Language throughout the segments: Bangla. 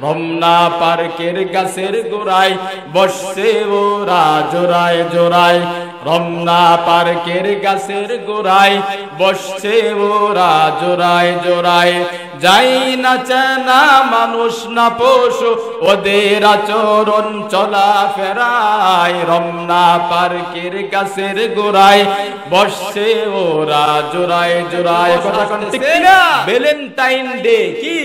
রমনা পার্কের গাছের গোড়ায় বসছে ওরা জোড়ায় জোড়ায়, রমনা পার্কের গাছের গোড়ায় বসছে ওরা জোড়ায় জোড়ায়। যাই না চেনা মানুষ না পশু ওদের আচরণ চলা ফেরায়, রমনা পার্কের গাছের গোড়ায় বসছে ওরা জোড়ায় জোড়ায়। কথা কোন ঠিক না? ভ্যালেন্টাইন ডে কি?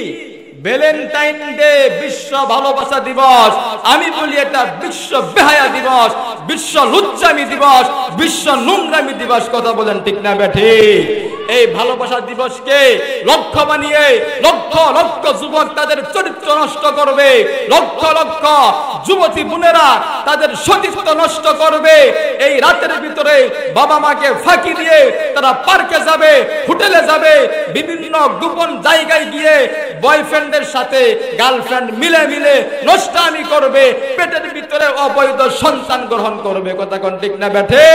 ভ্যালেন্টাইন ডে বিশ্ব ভালোবাসা দিবস। আমি বলি এটা বিশ্ব বেহায়া দিবস, বিশ্ব লুচ্চামি দিবস, বিশ্ব নোংরামি দিবস। কথা বলেন ঠিক না বেঠিক? এই ভালোবাসা দিবসকে লক্ষ্য বানিয়ে লক্ষ লক্ষ যুবক তাদের চরিত্র নষ্ট করবে, লক্ষ লক্ষ যুবতী বোনেরা তাদের সতীত্ব নষ্ট করবে। এই রাতের ভিতরে বাবা মাকে ফাঁকি দিয়ে তারা পার্কে যাবে, হোটেলে যাবে, বিভিন্ন গোপন জায়গায় গিয়ে বয়ফ্রেন্ডের সাথে গার্লফ্রেন্ড মিলে মিলে নষ্টামি করবে, পেটের ভিতরে অবৈধ সন্তান গ্রহণ করবে। কথা কোন ঠিক না বেঠে?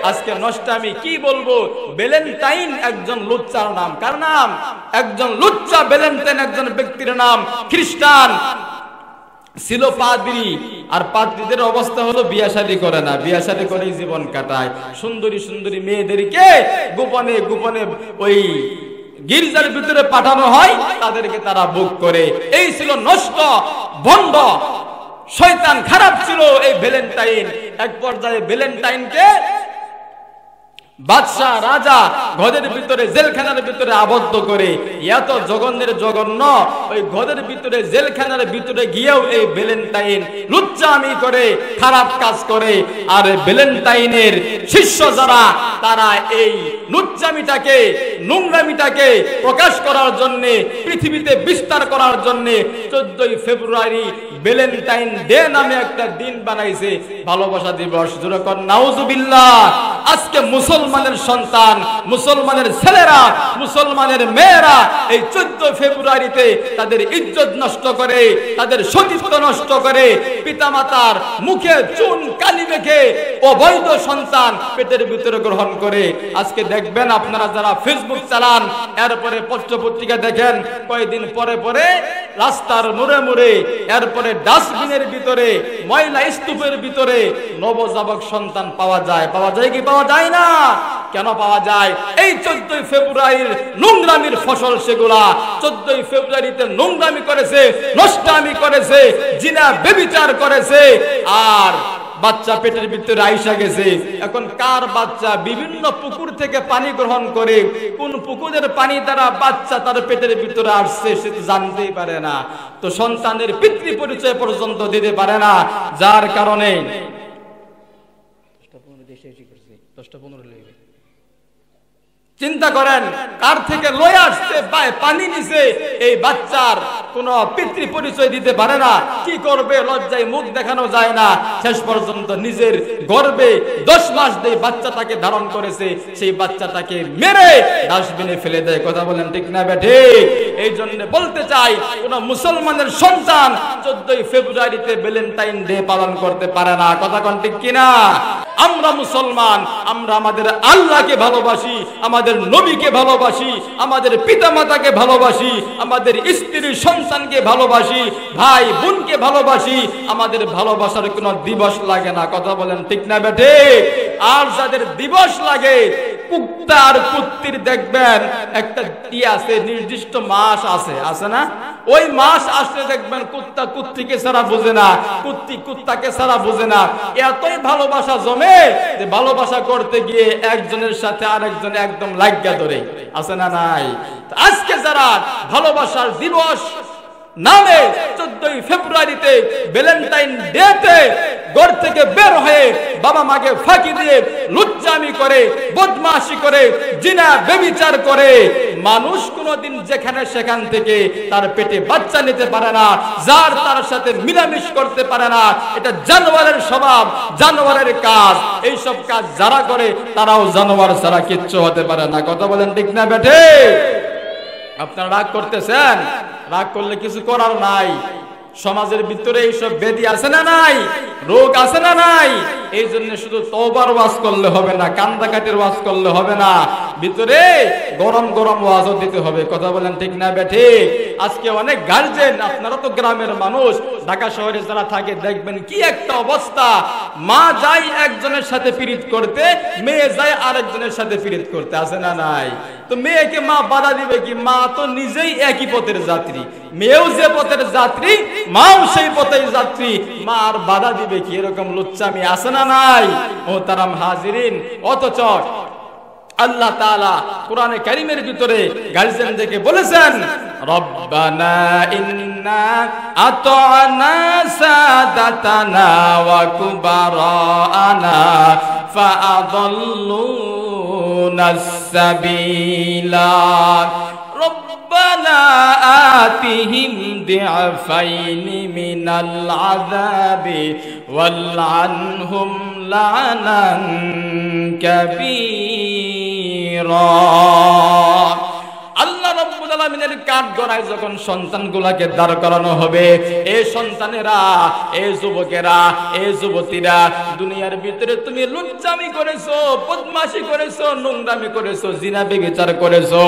আজকে নষ্টামি কি বলবো? ভ্যালেন্টাইন একজন লুচ্চার নাম। কার নাম? একজন লুচ্চা ভ্যালেন্টাইন একজন ব্যক্তির নাম। খ্রিস্টান ছিল পাদ্রী, আর পাদ্রীদের অবস্থা হলো বিয়া শাদী করে না, বিয়া শাদী করেই জীবন কাটায়। সুন্দরী সুন্দরী মেয়েদেরকে গোপনে গোপনে ওই গির্জার ভিতরে পাঠানো হয়, তাদেরকে তারা বুক করে। এই ছিল নষ্ট ভণ্ড শয়তান, খারাপ ছিল এই ভ্যালেন্টাইন। এক পর্যায়ে ভ্যালেন্টাইনকে বাদশা রাজা ঘরের ভিতরে জেলখানার ভিতরে আবদ্ধ করে, এত জঘন্যের জঘন্য ওই ঘরের ভিতরে জেলখানার ভিতরে গিয়েও এই ভ্যালেন্টাইন লুচ্চামি করে, খারাপ কাজ করে। আর ভ্যালেন্টাইনের শিষ্য যারা, তারা এই লুচ্চামিটাকে নোংরামিটাকে প্রকাশ করার জন্য, পৃথিবীতে বিস্তার করার জন্য 14ই ফেব্রুয়ারি ভ্যালেন্টাইন ডে নামে একটা দিন বানাইছে, ভালোবাসা দিবস। যেরকম নাউজুবিল্লাহ, আজকে মুসলমানের সন্তান, মুসলমানের ছেলেরা, মুসলমানের মেয়েরা এই 14 ফেব্রুয়ারিতে তাদের ইজ্জত নষ্ট করে, তাদের সতীত্ব নষ্ট করে, পিতামাতার মুখে চুন কালি মেখে অবৈধ সন্তান পেটের ভিতরে গ্রহণ করে। আজকে দেখবেন আপনারা যারা ফেসবুক চালান, এরপরে পত্র পত্রিকা দেখেন, কয়েকদিন পরে পরে রাস্তার মোড়ে মোড়ে, এরপরে ডাস্টবিনের ভিতরে, ময়লা স্তূপের ভিতরে নবজাতক সন্তান পাওয়া যায়। পাওয়া যায় কি পাওয়া যায় না? কেন পাওয়া যায়? এই 14ই ফেব্রুয়ারির নোংরামির ফসল সেগুলা। 14ই ফেব্রুয়ারিতে নোংরামি করেছে, নষ্টামি করেছে, জিনা ব্যভিচার করেছে, আর বাচ্চা পেটের ভিতরে আইসা গেছে। এখন কার বাচ্চা বিভিন্ন পুকুর থেকে পানি গ্রহণ করে, কোন পুকুরের পানি দ্বারা বাচ্চা তার পেটের ভিতরে আসছে সে তো জানতেই পারে না, তো সন্তানের পিতৃ পরিচয় পর্যন্ত দিতে পারে না। যার কারণে 10-15 চিন্তা করেন কার থেকে লয়ে আসছে, পানি নিছে, এই বাচ্চার কোন পিতৃ পরিচয় দিতে পারে না। কি করবে? লজ্জায় মুখ দেখানো যায় না। শেষ পর্যন্ত নিজের গর্ভে 10 মাস দিয়ে বাচ্চাটাকে ধারণ করেছে, সেই বাচ্চাটাকে মেরে ডাস্টবিনে ফেলে দেয়। কথা বলেন ঠিক না বেঠিক? এই জন্য বলতে চাই, কোন মুসলমানের সন্তান 14ই ফেব্রুয়ারিতে ভ্যালেন্টাইন ডে পালন করতে পারে না। কথা কোন ঠিক কিনা? আমরা মুসলমান, আমরা আমাদের আল্লাহকে ভালোবাসি, আমাদের নবীকে ভালোবাসি, আমাদের পিতামাতাকে ভালোবাসি, আমাদের স্ত্রী সন্তানকে ভালোবাসি, ভাই বোনকে ভালোবাসি। আমাদের ভালোবাসার কোনো দিবস লাগে না। কথা বলেন ঠিক না বেঠিক? আর যাদের দিবস লাগে, কুত্তা আর কুত্তির দেখবেন একটা কি আছে, নির্দিষ্ট মাস আছে, আছে না? ওই মাস আসলে দেখবেন কুত্তা কুত্তিকে ছাড়া বোঝে না, কুত্তি কুত্তাকে ছাড়া বোঝে না। এতই ভালোবাসা জমে যে ভালোবাসা করতে গিয়ে একজনের সাথে আরেকজন একদম লাগিয়া ধরে, আছে না নাই? আজকে যারা ভালোবাসার দিবস নামে 14ই ফেব্রুয়ারিতে ভ্যালেন্টাইন ডেতে ঘর থেকে বের হয়ে বাবা মাকে ফাঁকি দিয়ে লুচ্চামি করে, বদমাশি করে, জিনা ব্যভিচার করে, মানুষ কোনোদিন যেখানে সেখান থেকে তার পেটে বাচ্চা নিতে পারে না, যার তার সাথে মিলামিশ করতে পারে না। এটা জানোয়ারের স্বভাব, জানোয়ারের কাজ। এই সব কাজ যারা করে তারাও জানোয়ার ছাড়া কিচ্ছু হতে পারে না। কথা বলেন ঠিক না বেঠে? আপনারা রাগ করতেছেন, রাগ করলে কিছু করার নাই। সমাজের ভিতরে এইসব ব্যাধি আছে না নাই? রোগ আছে না নাই? এই জন্য শুধু তওবার ওয়াজ করলে হবে না, কান্দাকাটির ওয়াজ করলে হবে না, ভিতরে গরম গরম ওয়াজও দিতে হবে। কথা বলেন ঠিক না বেঠিক? আজকে অনেক গার্জেন, আপনারা তো গ্রামের মানুষ, ঢাকা শহরে যারা থাকে দেখবেন কি একটা অবস্থা, মা যায় একজনের সাথে পীড়িত করতে, মেয়ে যায় আরেকজনের সাথে পীড়িত করতে, আছে না নাই? তো মেয়েকে মা বাধা দিবে কি? মা তো নিজেই একই পথের যাত্রী, মেয়েও যে পথের যাত্রী, মাও সেই পথের যাত্রী, মা আর বাধা দিবে কি? এরকম লুচ্চামি আছে না নাই মোহতারাম হাজিরিন? অথচ আল্লাহ তাআলা কোরআনে কারীমের ভিতরে গার্জিয়ানদেরকে বলেছেন, রব্বানা ইন্না আতা'না সাদাতানা ওয়া কুবারানা ফাআদাল্লুনাস সাবিলা রব্বানা আতিহিম দি'ফাইনি মিনাল আযাবি ওয়ালআনহুম লা'নান কাবীরা। আল্লাহ রাব্বুল আলামিনের কাঠগড়ায় যখন সন্তানগুলোকে দাঁড় করানো হবে, এই সন্তানেরা, এই যুবকেরা, এই যুবতীরা, দুনিয়ার ভিতরে তুমি লুচ্চামি করেছো, বদমাশি করেছো, নোংরামি করেছো, জিনা ব্যভিচার করেছো,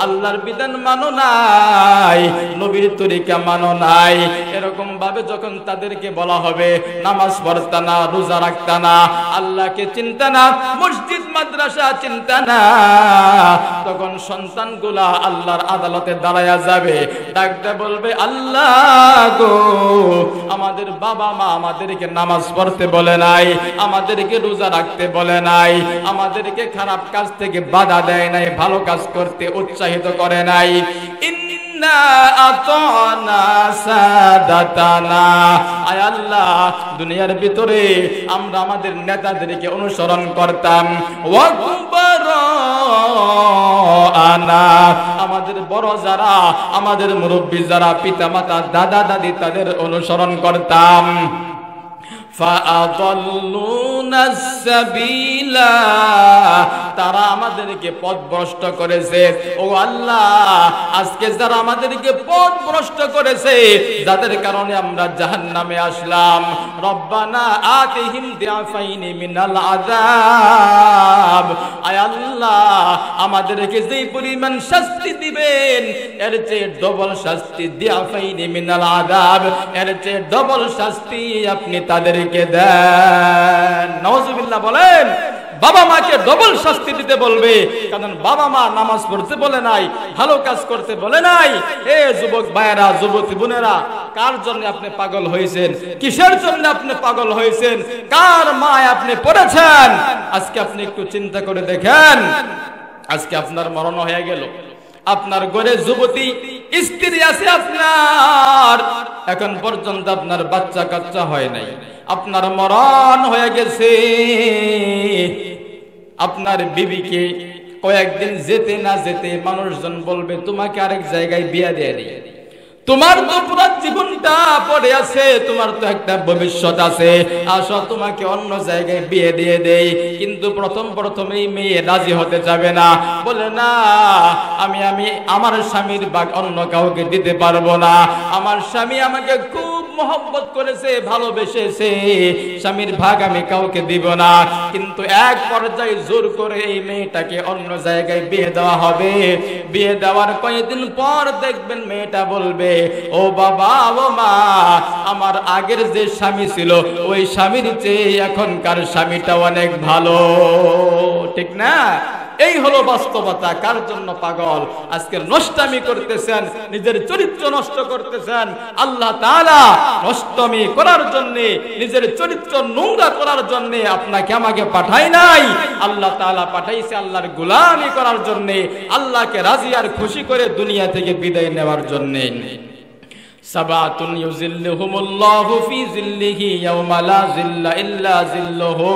আল্লাহর বিধান মানো নাই, নবীর তরিকা মানো নাই, এরকম ভাবে যখন তাদেরকে বলা হবে নামাজ পড়তা না, রোজা রাখতা না, আল্লাহকে চিন্তা না, মসজিদ মাদ্রাসা চিন্তা না, তখন সন্তানগুলা আল্লাহর আদালতে দাঁড়ায়া যাবে, ডাকতে বলবে, আল্লাহ গো, আমাদের বাবা মা আমাদেরকে নামাজ পড়তে বলে নাই, আমাদেরকে রোজা রাখতে বলে নাই, আমাদেরকে খারাপ কাজ থেকে বাধা দেয় নাই, ভালো কাজ করতে উৎসাহিত করে নাই। ইন্না আতা'না সাদাতানা, আয় আল্লাহ, দুনিয়ার ভিতরে আমরা আমাদের নেতাদেরকে অনুসরণ করতাম, ওয়া কুবারানা, আমাদের বড় যারা, আমাদের মুরব্বী যারা, পিতা মাতা, দাদা দাদি, তাদের অনুসরণ করতাম। ফাআদাল্লুনাস সাবিলা, তারা আমাদেরকে পথভ্রষ্ট করেছে। ও আল্লাহ, আজকে যারা আমাদেরকে পথভ্রষ্ট করেছে, যাদের কারণে আমরা জাহান্নামে আসলাম, রব্বানা আতিহিম দি'ফাইনি মিনাল আযাব, আয় আল্লাহ, আমাদেরকে যেই পরিমাণ শাস্তি দিবেন, এর চেয়ে ডবল শাস্তি, দি'ফাইনি মিনাল আযাব, এর চেয়ে ডবল শাস্তি আপনি তাদেরকে দেন। নাউজুবিল্লাহ বলেন। বাবা মাকে ডবল শাস্তি দিতে বলবে, কারণ বাবা মা নামাজ পড়তে বলে নাই, ভালো কাজ করতে বলে নাই। এ যুবক ভাইয়েরা, যুবতী বোনেরা, কার জন্য আপনি পাগল হয়েছেন? কিসের জন্য আপনি পাগল হয়েছেন? কার মায় আপনি পড়েছেন? আজকে আপনি একটু চিন্তা করে দেখেন। আজকে আপনার মরণ হয়ে গেল, আপনার ঘরে যুবতী স্ত্রী আছে আপনার, এখন পর্যন্ত আপনার বাচ্চা কাচ্চা হয় নাই, আপনার মরণ হয়ে গেছে। আপনার বিবিকে কয়েকদিন যেতে না যেতে মানুষজন বলবে, তোমাকে আরেক জায়গায় বিয়ে দিয়ে দিই, তোমার তো পুরো জীবনটা পড়ে আছে, তোমার তো একটা ভবিষ্যৎ আছে, আসো তোমাকে অন্য জায়গায় বিয়ে দিয়ে দেই। কিন্তু প্রথমেই মেয়ে রাজি হতে যাবে না, বলে না, আমি আমার স্বামীর ভাগ অন্য কাউকে দিতে পারবো না, আমার স্বামী আমাকে খুব মহব্বত করেছে, ভালোবেসেছে, স্বামীর ভাগ আমি কাউকে দিব না। কিন্তু এক পর্যায়ে জোর করে এই মেয়েটাকে অন্য জায়গায় বিয়ে দেওয়া হবে। বিয়ে দেওয়ার কয়েকদিন পর দেখবেন মেয়েটা বলবে, ও বাবা, ও মা, আমার আগের যে স্বামী ছিল ওই স্বামীর চেয়ে এখনকার স্বামীটা অনেক ভালো। ঠিক না? এই হলো বাস্তবতা। কার জন্য পাগল? আজকে নষ্টামি করতেছেন, নিজের চরিত্র নষ্ট করতেছেন। আল্লাহ তাআলা নষ্টামি করার জন্য, নিজের চরিত্র নোংরা করার জন্য আপনাকে আমাকে পাঠায় নাই। আল্লাহ তাআলা পাঠাইছে আল্লাহর গোলামি করার জন্য, আল্লাহকে রাজি আর খুশি করে দুনিয়া থেকে বিদায় নেওয়ার জন্য। সাবাতুন ইউজিল্লুহুমুল্লাহু ফি জিল্লিহি ইয়াওমা লা জিল্লা ইল্লা জিল্লুহু।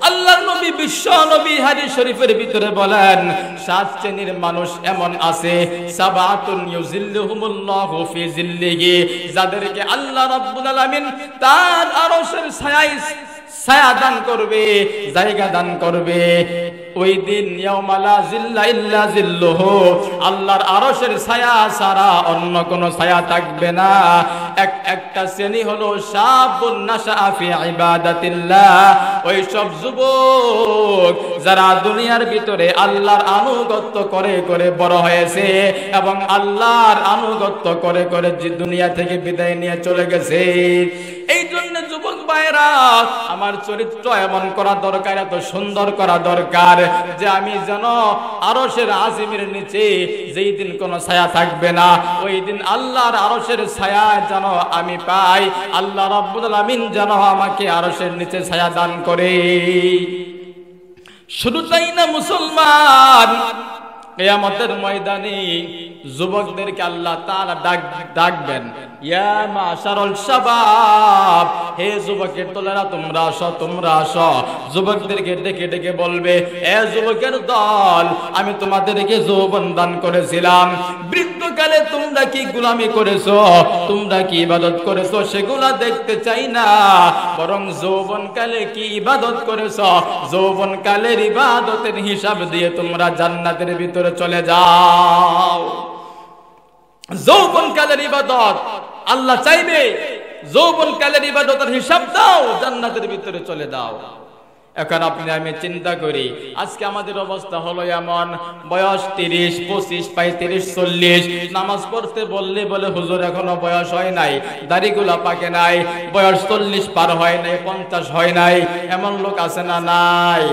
আল্লাহর নবী, বিশ্ব নবী হাদিস শরীফের ভিতরে বলেন, 7 শ্রেণীর মানুষ এমন আছে, সাবাতুন ইউজিল্লুহুমুল্লাহু ফি জিল্লিহি, যাদেরকে আল্লাহ রাব্বুল আলামিন তার আরশের ছায়া দান করবে, জায়গা দান করবে। ওই দিন ইয়াউমা লা জিল্লা ইল্লা জিল্লুহু, আল্লাহর আরশের ছায়া ছাড়া অন্য কোনো ছায়া থাকবে না। একটা শ্রেণী হলো শাবুন নাশা ফি ইবাদাতিল্লাহ, ওই সব যুবক যারা দুনিয়ার ভিতরে আল্লাহর আনুগত্য করে করে বড় হয়েছে এবং আল্লাহর আনুগত্য করে করে দুনিয়া থেকে বিদায় নিয়ে চলে গেছে। এই জন্য যুবক ভাইরা, আমার চরিত্র এমন করা দরকার, এত সুন্দর করা দরকার যে আমি যেন আরশের আজিমের নিচে যেই দিন কোনো ছায়া থাকবে না, ওই দিন আল্লাহর আরশের ছায়া যেন আমি পাই। আল্লাহ রাব্বুল আলামিন যেন আমাকে আরশের নিচে ছায়া দান করে। শুধু তাই না মুসলমান, কিয়ামতের ময়দানে যুবকদেরকে আল্লাহ তাআলা ডাকবেন, ইয়া মাশারুল শাবাব, হে যুবকের দলেরা তোমরা আসো, তোমরা আসো। যুবকদেরকে ডেকে ডেকে বলবে, এ যুবকের দল, আমি তোমাদেরকে যৌবন দান করেছিলাম, বৃদ্ধকালে তোমরা কি গোলামি করেছো, তোমরা কি ইবাদত করেছো সেগুলা দেখতে চাই না, বরং যৌবনকালে কি ইবাদত করেছো, যৌবনকালের ইবাদতের হিসাব দিয়ে তোমরা জান্নাতের ভিতরে চলে যাও। যৌবনকালের ইবাদত আল্লাহ চাইবে, যৌবনকালের ইবাদতের হিসাব দাও, জান্নাতের ভিতরে চলে দাও। এখন আপনি আমি চিন্তা করি, আজকে আমাদের অবস্থা হলো এমন, বয়স 30, 25, 35, 40, নামাজ পড়তে বললে বলে হুজুর এখনো বয়স হয় নাই, দাড়িগুলা পাকে নাই, বয়স 40 পার হয় নাই, 50 হয় নাই, এমন লোক আছে না নাই?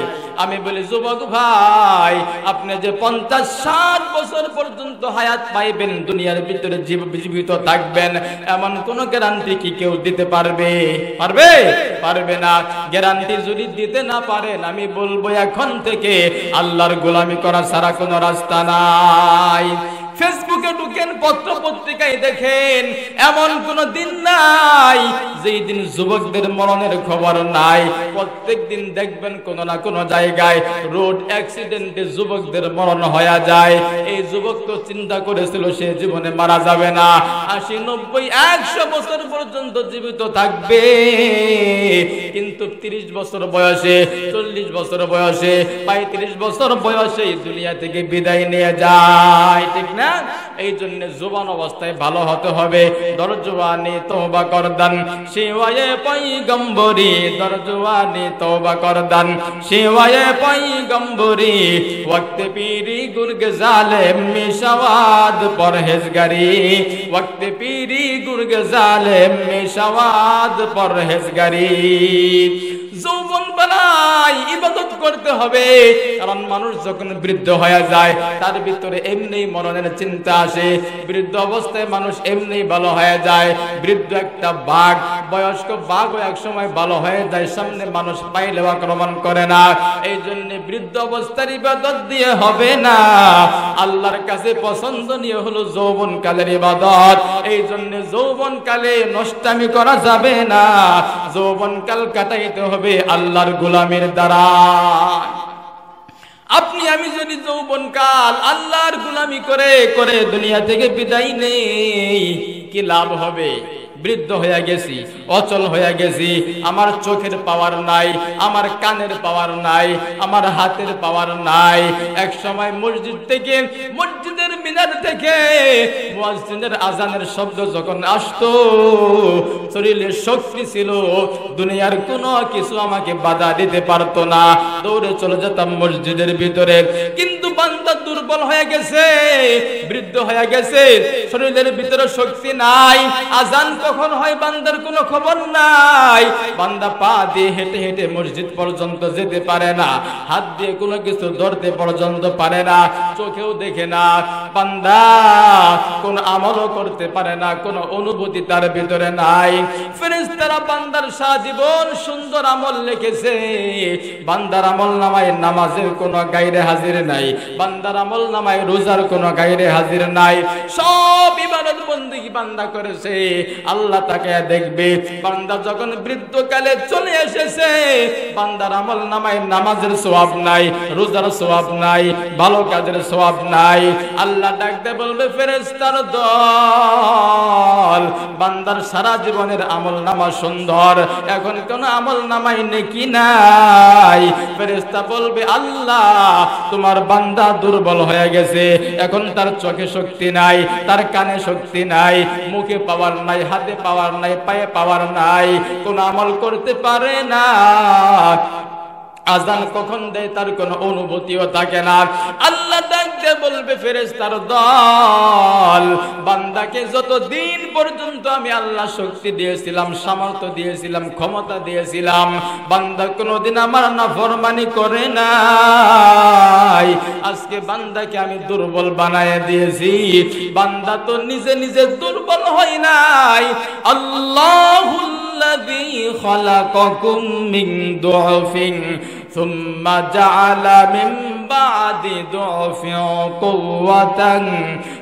আমি বলি যুবক ভাই, আপনি যে 50-60 বছর পর্যন্ত হায়াত পাইবেন, দুনিয়ার ভিতরে জীবিত থাকবেন, এমন কোন গ্যারান্টি কি কেউ দিতে পারবে? পারবে? পারবে না। গ্যারান্টি যদি দিতে না পারেন, আমি বলবো এখন থেকে আল্লাহর গোলামি করা ছাড়া কোনো রাস্তা নাই। ফেসবুকে ঢুকেন, পত্র পত্রিকায় দেখেন, এমন কোন দিন নাই যেই দিন যুবকদের মরণের খবর নাই। প্রত্যেক দিন দেখবেন কোন না কোন জায়গায় রোড অ্যাক্সিডেন্টে যুবকদের মরণ হয়ে যায়। এই যুবক তো চিন্তা করেছিল সে জীবনে মারা যাবে না, 80, 90, 100 বছর পর্যন্ত জীবিত থাকবে, কিন্তু 30 বছর বয়সে, 40 বছর বয়সে, 35 বছর বয়সে দুনিয়া থেকে বিদায় নিয়ে যায়, ঠিক না? এই জন্য জবান অবস্থায় ভালো হতে হবে। দরজওয়ানি তওবা করদান শিওয়ায়ে পয়গম্বরি, দরজওয়ানি তওবা করদান শিওয়ায়ে পয়গম্বরি, ওয়াক্তে পীরি গুরগে জালেম মিশাওয়াদ পরহেজগারি, ওয়াক্তে পীরি গুরগে জালেম মিশাওয়াদ পরহেজগারি। যৌবন বেলায় ইবাদত করতে হবে, কারণ মানুষ যখন বৃদ্ধ হয়ে যায় তার ভিতরে এমনি মরণের চিন্তা আসে। বৃদ্ধ অবস্থায় মানুষ এমনি ভালো হয়ে যায়। বৃদ্ধ একটা বাঘ, বয়স্ক বাঘও এক সময় ভালো হয়ে যায়, সামনে মানুষ পাইলেও আক্রমণ করে না। এই জন্য বৃদ্ধ অবস্থার ইবাদত দিয়ে হবে না, আল্লাহর কাছে পছন্দনীয় হলো যৌবনকালের ইবাদত। এই জন্য যৌবনকালে নষ্টামি করা যাবে না, যৌবনকাল কাটাইতে হবে আল্লাহর গোলামির দ্বারা। আপনি আমি যদি যৌবনকাল আল্লাহর গোলামি করে করে দুনিয়া থেকে বিদায় নেই, কি লাভ হবে? বৃদ্ধ হয়ে গেছি, অচল হয়ে গেছি, আমার চোখের পাওয়ার নাই, আমার কানের পাওয়ার নাই, আমার হাতের পাওয়ার নাই। এক সময় মসজিদ থেকে, মসজিদের মিনার থেকে মুয়াজ্জিনের আজানের শব্দ যখন আসতো, শরীরে শক্তি ছিল, দুনিয়ার কোনো কিছু আমাকে বাধা দিতে পারতো না, দৌড়ে চলে যেতাম মসজিদের ভিতরে। কিন্তু বান্দা দুর্বল হয়ে গেছে, বৃদ্ধ হয়ে গেছে, শরীরের ভিতরে শক্তি নাই, আজান কখন হয় বান্দার কোনো খবর নাই। বান্দা পা দিয়ে হেঁটে হেঁটে মসজিদ পর্যন্ত যেতে পারে না, হাত দিয়ে কোনো কিছু ধরতে পর্যন্ত পারে না, চোখেও দেখে না। বান্দা কোন আমলও করতে পারে না, কোনো অনুভূতি তার ভিতরে নাই। ফেরেশতারা বান্দার সারা জীবন সুন্দর আমল লিখেছে, বান্দার আমল নামায় নামাজের কোনো গায়রে হাজির নাই, বান্দার আমল নামায় রোজার কোনো গায়রে হাজির নাই। সব ইবাদত বন্দেগী বান্দা করেছে, আল্লাহ তাকে দেখবে। বান্দা যখন বৃদ্ধকালে চলে এসেছে, বান্দার আমল নামায় নামাজের সওয়াব নাই, রোজার সওয়াব নাই, ভালো কাজের সওয়াব নাই। আল্লাহ ডাকতে বলবে, ফেরেশতার দল, বান্দার সারা জীবনের আমল নামা সুন্দর, এখন কোন আমল নামায় নেকি নাই। ফেরেশতা বলবে, আল্লাহ তোমার বান্দা দুর্বল হয়ে গেছে, এখন তার চোখে শক্তি নাই, তার কানে শক্তি নাই, মুখে পাওয়ার নাই, হাত হাতে পাওয়ার নাই, পায়ে পাওয়ার নাই, কোন আমল করতে পারে না। আজান কখন দেয় তার কোনো অনুভূতিও থাকে না। আল্লাহ ডাকতে বলবে ফেরেশতার দল, বান্দাকে যতদিন পর্যন্ত আমি আল্লাহ শক্তি দিয়েছিলাম, সামর্থ্য দিয়েছিলাম, ক্ষমতা দিয়েছিলাম, বান্দা কোনোদিন আমার নাফরমানি করে নাই। আজকে বান্দাকে আমি দুর্বল বানায় দিয়েছি। বান্দা তো নিজে নিজে দুর্বল হয় নাই। আল্লাহুল الذي خلقكم من ضعف ثم جعل من بعد ضعف قوة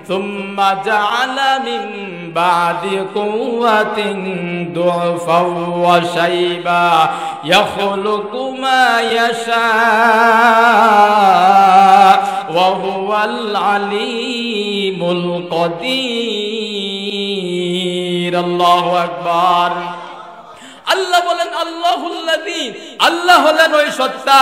ثم جعل من بعد قوة ضعفا وشيبا يخلق ما يشاء وهو العليم القدير الله أكبر আল্লাহ বলেন আল্লাহুল্লাযী, আল্লাহ হলেন ওই সত্তা,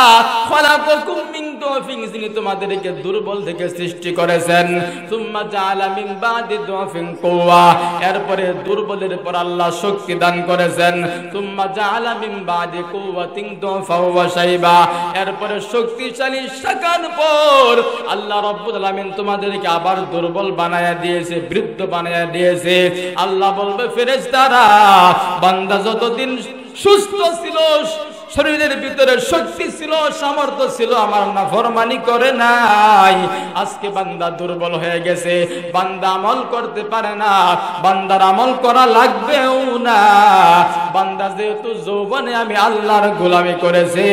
খালাকাকুম মিন দুআফিন, যিনি তোমাদেরকে দুর্বল থেকে সৃষ্টি করেছেন, সুম্মা জাআলা মিন বাদি দুআফিন কুওয়া, এরপরে দুর্বলের পর আল্লাহ শক্তি দান করেছেন, সুম্মা জাআলা মিন বাদি কুওয়াতিন দুআফা ওয়া শাইবা, এরপরে শক্তিশালী শাখার পর আল্লাহ রাব্বুল আলামিন তোমাদেরকে আবার দুর্বল বানায়া দিয়েছে, বৃদ্ধ বানায়া দিয়েছে। আল্লাহ বলবে ফেরেশতারা, বান্দা যতদিন সুস্থ ছিল, শরীরের ভিতরে শক্তি ছিল, সামর্থ্য ছিল, আমার নাফরমানি করে নাই। আজকে বান্দা দুর্বল হয়ে গেছে, বান্দা আমল করতে পারে না, বান্দার আমল করা লাগবেও না। বান্দা যেহেতু যৌবনে আমি আল্লাহর গোলামি করেছে,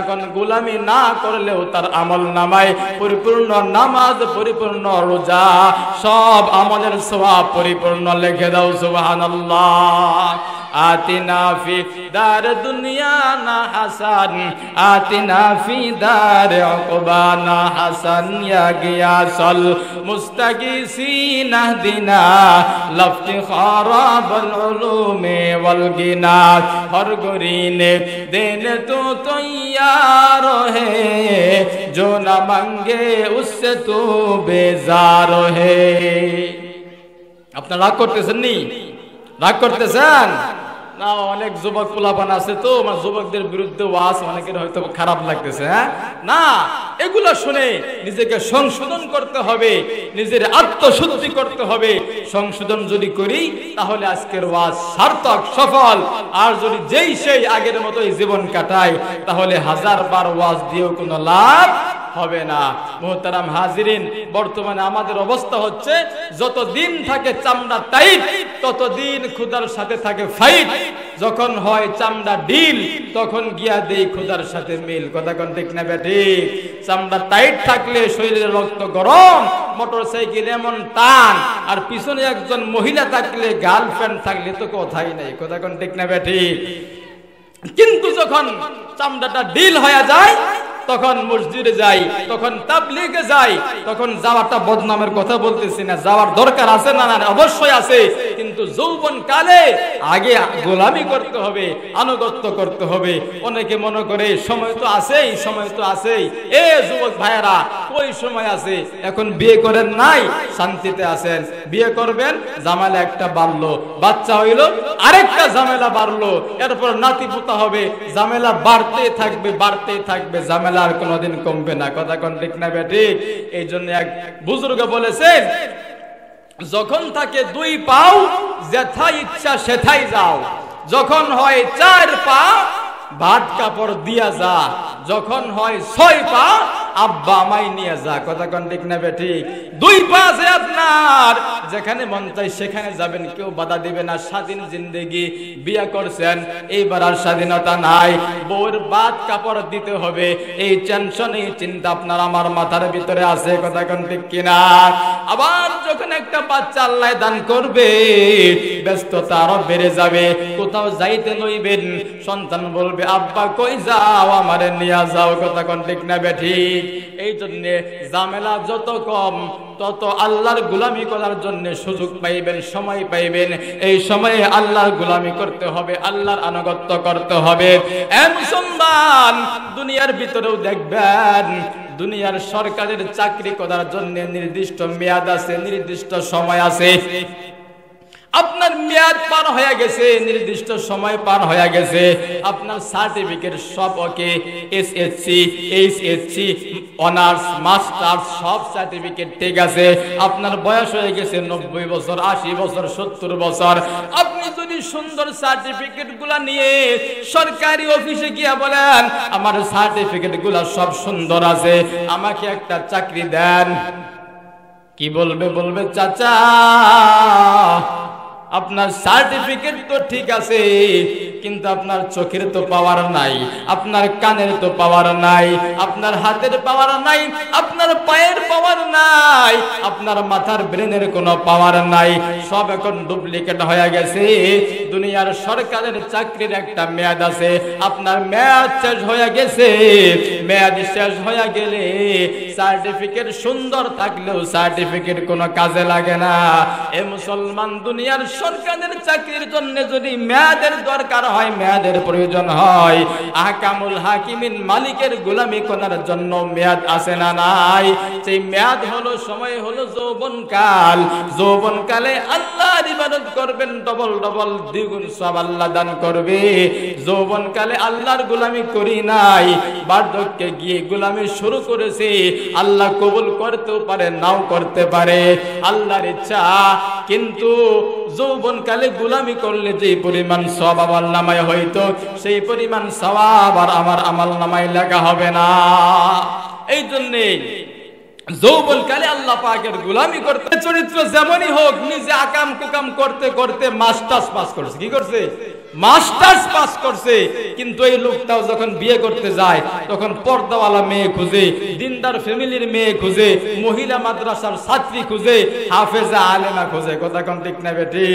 এখন গোলামি না করলেও তার আমল নামায় পরিপূর্ণ নামাজ, পরিপূর্ণ রোজা, সব আমলের সওয়াব পরিপূর্ণ লিখে দাও সুবহানাল্লাহ। আতিনা ফি দার দুনিয়া না হাসান, আতিনা ফি দার উকবানা হাসান, ইয়া গিয়াসাল মুস্তাগিসিন আহদিনা লাফতিখারা বিল উলুমি ওয়াল গিনা, হর গরিনে দেনে তো তৈয়ার হে, जो न मांगे उससे तो बेजार है। আপনারা রাগ করতেছেন নি? রাগ করতেছেন না? অনেক যুবক পোলাপান আছে তো, আমার যুবকদের বিরুদ্ধে ওয়াজ অনেকের হয়তো খারাপ লাগতেছে। হ্যাঁ না, এগুলো শুনে নিজেকে সংশোধন করতে হবে, নিজের আত্মশুদ্ধি করতে হবে। সংশোধন যদি করি তাহলে আজকের ওয়াজ সার্থক, সফল। আর যদি যেই সেই আগের মতোই জীবন কাটাই তাহলে হাজারবার ওয়াজ দিয়েও কোনো লাভ হবে না। মুহতারাম হাজিরিন, বর্তমানে আমাদের অবস্থা হচ্ছে যতদিন থাকে চামড়া টাইট ততদিন ক্ষুধার সাথে থাকে ফাইট, যখন হয় চামড়া ডিল তখন গিয়া দেই ক্ষুধার সাথে মিল। কথা কোন ঠিক না বেঠিক? চামড়া টাইট থাকলে শরীরের রক্ত গরম, মোটরসাইকেল এমন টান, আর পিছনে একজন মহিলা থাকলে, গার্লফ্রেন্ড থাকলে তো কথাই নাই। কথা কোন ঠিক না বেঠিক? কিন্তু যখন চামড়াটা ডিল হয়ে যায় তখন মসজিদে যাই, তখন তাবলীগে যাই, তখন যাওয়াটা বদনামের কথা বলতেছি না, যাওয়ার দরকার আছে না? না, অবশ্যই আছে। কিন্তু যৌবন কালে আগে গোলামি করতে হবে, আনুগত্য করতে হবে। অনেকে মনে করে সময় তো আছেই, সময় তো আছেই। এ যুবক ভাইয়েরা, ওই সময় আছে, এখন বিয়ে করেন নাই, শান্তিতে আছেন। বিয়ে করবেন, ঝামেলা একটা বাড়লো, বাচ্চা হইলো, আরেকটা ঝামেলা বাড়লো, এরপর নাতি পোতা হবে, ঝামেলা বাড়তে থাকবে, বাড়তে থাকবে, ঝামেলা আর কোনদিন কমবে না। কথা কোন ঠিক না বেঠিক? এই জন্য এক বুজুর্গ বলেছেন, যখন থাকে দুই পাও যেথায় ইচ্ছা সেথায় যাও, যখন হয় চার পা ভাত কাপড় দিয়া যা, যখন হয় ছয় পা আব্বা আমায় নিয়ে যা। কথা কোন ঠিক না বেঠিক? দুই পা আছে আপনার, যেখানে মন চাই সেখানে যাবেন, কেউ বাধা দিবে না। স্বাধীন জিন্দেগি, বিয়ে করছেন, এইবার আর স্বাধীনতা নাই, বউর ভাত কাপড় দিতে হবে, এই টেনশন, এই চিন্তা আপনার আমার মাথার ভিতরে আছে। কথা কোন ঠিক কিনা? আবার যখন একটা বাচ্চা আল্লাহ দান করবে, ব্যস্ততা আরো বেড়ে যাবে, কোথাও যাইতে নইবেন, সন্তান বলবে আব্বা কই যাও, আমারে নিয়ে যাও। কথা কোন ঠিক না বেঠিক? এই জন্য ঝামেলা যত কম তত আল্লাহর গোলামি করার জন্য সুযোগ পাইবেন, সময় পাইবেন। এই সময়ে আল্লাহর গোলামি করতে হবে, আল্লাহর আনুগত্য করতে হবে। মুসলমান, দুনিয়ার ভিতরেও দেখবেন দুনিয়ার সরকারের চাকরি করার জন্য নির্দিষ্ট মেয়াদ আছে, নির্দিষ্ট সময় আছে। আপনার মেয়াদ পার হয়ে গেছে, নির্দিষ্ট সময় পার হয়ে গেছে, আপনার সার্টিফিকেট সব ওকে, এসএসসি, এইচএসসি, অনার্স, মাস্টার্স সব সার্টিফিকেট ঠিক আছে, আপনার বয়স হয়ে গেছে 90 বছর, 80 বছর, 70 বছর। আপনি যদি সুন্দর সার্টিফিকেট গুলা নিয়ে সরকারি অফিসে গিয়ে বলেন আমার সার্টিফিকেট গুলা সব সুন্দর আছে, আমাকে একটা চাকরি দেন, কি বলবে? বলবে চাচা আপনার সার্টিফিকেট তো ঠিক আছে, কিন্তু আপনার চোখের তো পাওয়ার নাই, আপনার কানের তো পাওয়ার নাই, আপনার হাতের পাওয়ার নাই, আপনার পায়ের পাওয়ার নাই, আপনার মাথার ব্রেনের কোনো পাওয়ার নাই, সব এখন ডুপ্লিকেট হয়ে গেছে। দুনিয়ার সরকারের চাকরির একটা মেয়াদ আছে, আপনার মেয়াদ শেষ হয়ে গেছে। মেয়াদ শেষ হয়ে গেলে সার্টিফিকেট সুন্দর থাকলেও সার্টিফিকেট কোনো কাজে লাগে না। এ মুসলমান, দুনিয়ার সরকারের চাকরির জন্য যদি মেয়াদের দরকার হয়, মেয়াদের প্রয়োজন হয়, আহকামুল হাকিমিন মালিকের গোলামি করার জন্য মেয়াদ আছে না নাই? সেই মেয়াদ হলো, সময় হলো যৌবনকাল। যৌবনকালে আল্লাহর ইবাদত করবেন, ডবল ডবল দ্বিগুণ সওয়াব আল্লাহ দান করবে। যৌবনকালে আল্লাহর গোলামি করি নাই, বার্ধক্যে গিয়ে গোলামি শুরু করেছে, আল্লাহ কবুল করতেও পারে, নাও করতে পারে, আল্লাহর ইচ্ছা। কিন্তু যৌবনকালে গোলামি করলে যে পরিমাণ সওয়াব আমার নামায় হইতো, সেই পরিমাণ সওয়াব আর আমার আমল নামায় লেখা হবে না। এই জন্যে যৌবনকালে আল্লাহ পাকের গোলামি করতে, চরিত্র যেমনই হোক, নিজে আকাম কুকাম করতে করতে মাস্টার্স পাস করছে। কি করছে? মাস্টার্স পাস করছে। কিন্তু এই লোকটাও যখন বিয়ে করতে যায় তখন পর্দাওয়ালা মেয়ে খুঁজে, দিনদার ফ্যামিলির মেয়ে খুঁজে, মহিলা মাদ্রাসার ছাত্রী খুঁজে, হাফেজা আলেমা খুঁজে। কথা কোন ঠিক না বেটি?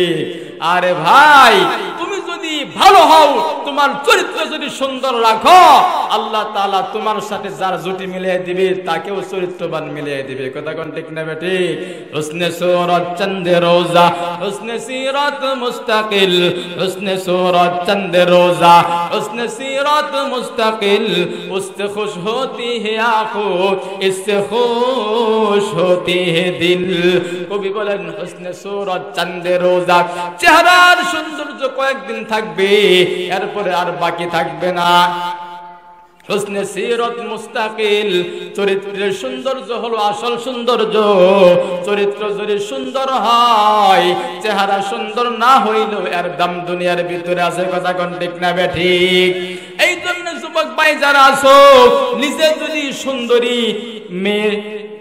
আরে ভাই, তুমি যদি ভালো হও, তোমার চরিত্র যদি সুন্দর রাখো, আল্লাহ তাআলা তোমার সাথে যার জুটি মিলিয়ে দিবে তাকেও চরিত্রবান মিলিয়ে দিবে। কথা কোন ঠিক না বেটি? হুসনে সুরত চন্দে রোজা, হুসনে সিরাত মুস্তাকিল, হুসনে सूरत चंद रोजा, उसने सीरत मुस्तकिल, उससे खुश होती है आँखों, इससे खुश होती है दिल। কবি বলেন হুসনে सूरत चंद रोजा, চেহারার সৌন্দর্য কয়েকদিন থাকবে, এরপরে আর বাকি থাকবে না। হুসনে সিরত মুস্তাকিল, চরিত্রের সৌন্দর্য হলো আসল সৌন্দর্য। চরিত্র যদি সুন্দর হয়, চেহারা সুন্দর না হইলেও এর দাম দুনিয়ার ভিতরে আছে। কথা কোন ঠিক না ঠিক? এই জন্য যুবক ভাই যারা আছো, নিজে যদি সুন্দরী মেয়ে,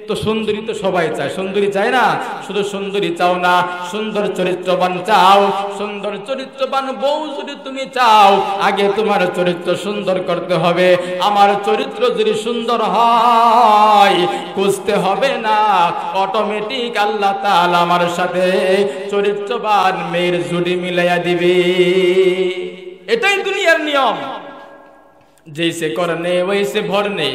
তো সুন্দরী তো সবাই চায়, সুন্দরী চায় না? শুধু সুন্দরী চাও না, সুন্দর চরিত্রবান চাও। সুন্দর চরিত্রবান বউ যদি তুমি চাও, আগে তোমার চরিত্র সুন্দর করতে হবে। আমার চরিত্র যদি সুন্দর হয়, খুঁজতে হবে না, অটোমেটিক আল্লাহ তাআলা আমার সাথে চরিত্রবান মেয়ের জুড়ি মিলাইয়া দিবে। এটাই দুনিয়ার নিয়ম। जैसे करने वैसे भरने,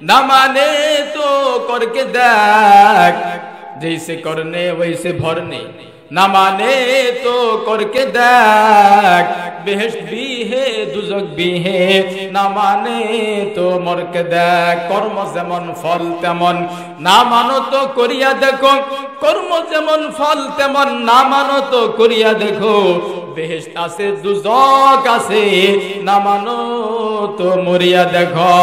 ना माने तो करके देख। जैसे करने वैसे भरने, ना माने तो करके देख। बेहश्त भी है दुज़ख भी है, ना माने तो मर के देख। कर्म जेमन फल तेमन, ना मानो तो करिया देखो। कर्म जेमन फल तेमन, ना मानो तो करिया देखो। বেহেশত আছে, দুজক আছে, না মানো তো মরিয়া দেখো।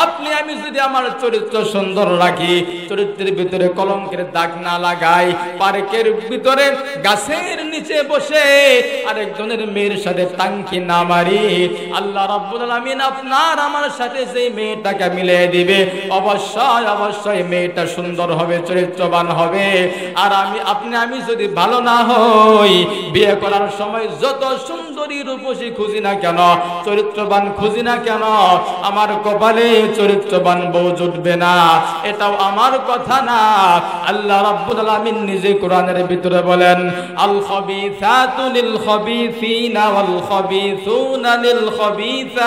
আপনি আমি যদি আমার চরিত্র সুন্দর রাখি, চরিত্রের ভিতরে কলঙ্কের দাগ না লাগাই, পার্কের ভিতরে গাছের নিচে বসে আরেকজনের মেয়ের সাথে টাঙ্কি না মারি, আল্লাহ রাব্বুল আলামিন আপনার আমার সাথে যেই মেয়েটাকে মিলিয়ে দিবে, অবশ্যই অবশ্যই মেয়েটা সুন্দর হবে, চরিত্রবান হবে। আর আমি যদি ভালো না হই, বিয়ে করার সময় যত সুন্দরী রূপসী খুঁজি না কেন, চরিত্রবান খুঁজি না কেন, আমার কপালে চরিত্রবান বউ জুটবে না। এটাও আমার কথা না, আল্লাহ রাব্বুল আলামিন নিজে কোরআনের ভিতরে বলেন, আল খাবিসাতু লিল খাবিসিনা ওয়াল খাবিসুনা লিল খাবিসাত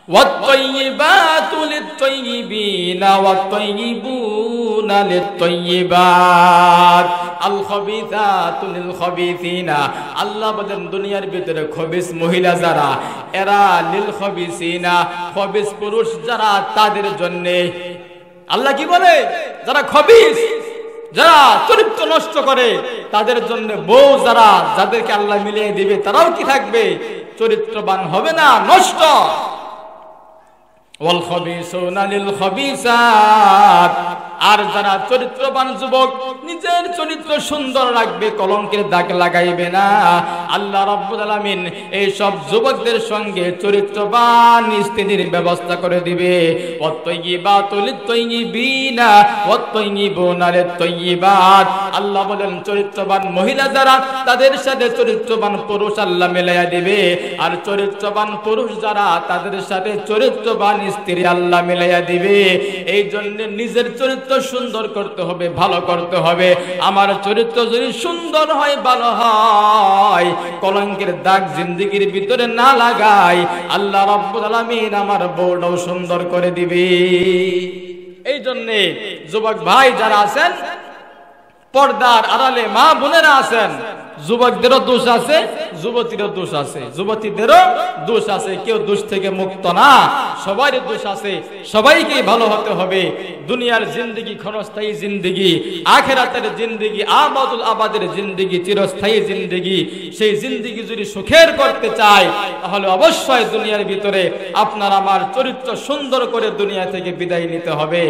والطيبات للطيبين والطيبون للطيبات الخبيثات للخبيثين। আল্লাহ বলেন দুনিয়ার ভিতরে খবিস মহিলা যারা, এরা লিল খবিসিনা, খবিস পুরুষ যারা, তাদের জন্য। আল্লাহ কি বলে? যারা খবিস, যারা চরিত্র নষ্ট করে তাদের জন্য বউ যারা যাদেরকে আল্লাহ মিলিয়ে দিবে তারাও কি থাকবে? চরিত্রবান হবে না, নষ্ট। ওয়াল খাবিসুনা লিল খাবিসাত, আর যারা চরিত্রবান যুবক নিজের চরিত্র সুন্দর রাখবে, কলঙ্কের দাগ লাগাইবে না, আল্লাহ রাব্বুল আলামিন এই সব যুবকদের সঙ্গে চরিত্রবান স্ত্রীর ব্যবস্থা করে দিবে। ওয়াত-তাইয়্যিবাতু লিত-তাইয়্যিবিনা ওয়াত-তাইয়্যিবুনা লিত-তাইয়্যিবাত, আল্লাহ বলেন চরিত্রবান মহিলা যারা তাদের সাথে চরিত্রবান পুরুষ আল্লাহ মিলাইয়া দিবে, আর চরিত্রবান পুরুষ যারা তাদের সাথে চরিত্রবান স্ত্রী আল্লাহ মিলাইয়া দিবে। এই জন্য নিজের চরিত্র সুন্দর করতে হবে, ভালো করতে হবে। আমার চরিত্র যদি সুন্দর হয়, ভালো হয়, কলঙ্কের দাগ জিন্দেগির ভিতরে না লাগাই, আল্লাহ রাব্বুল আলামিন আমার বউটাও সুন্দর করে দিবে। এই জন্য যুবক ভাই যারা আছেন, পর্দার আড়ালে মা বোনেরা আছেন, যুবকদেরও দোষ আছে, যুবতীরও দোষ আছে, যুবতীদেরও দোষ আছে। কেউ দোষ থেকে মুক্ত না, সবারই দোষ আছে। সবাইকে ভালো হতে হবে। দুনিয়ার জিন্দেগি ক্ষণস্থায়ী জিন্দেগি, আখিরাতের জিন্দেগি আবাদুল আবাদের জিন্দেগি, চিরস্থায়ী জিন্দেগি। সেই জিন্দেগি যদি সুখের করতে চায় তাহলে অবশ্যই দুনিয়ার ভিতরে আপনার আমার চরিত্র সুন্দর করে দুনিয়া থেকে বিদায় নিতে হবে।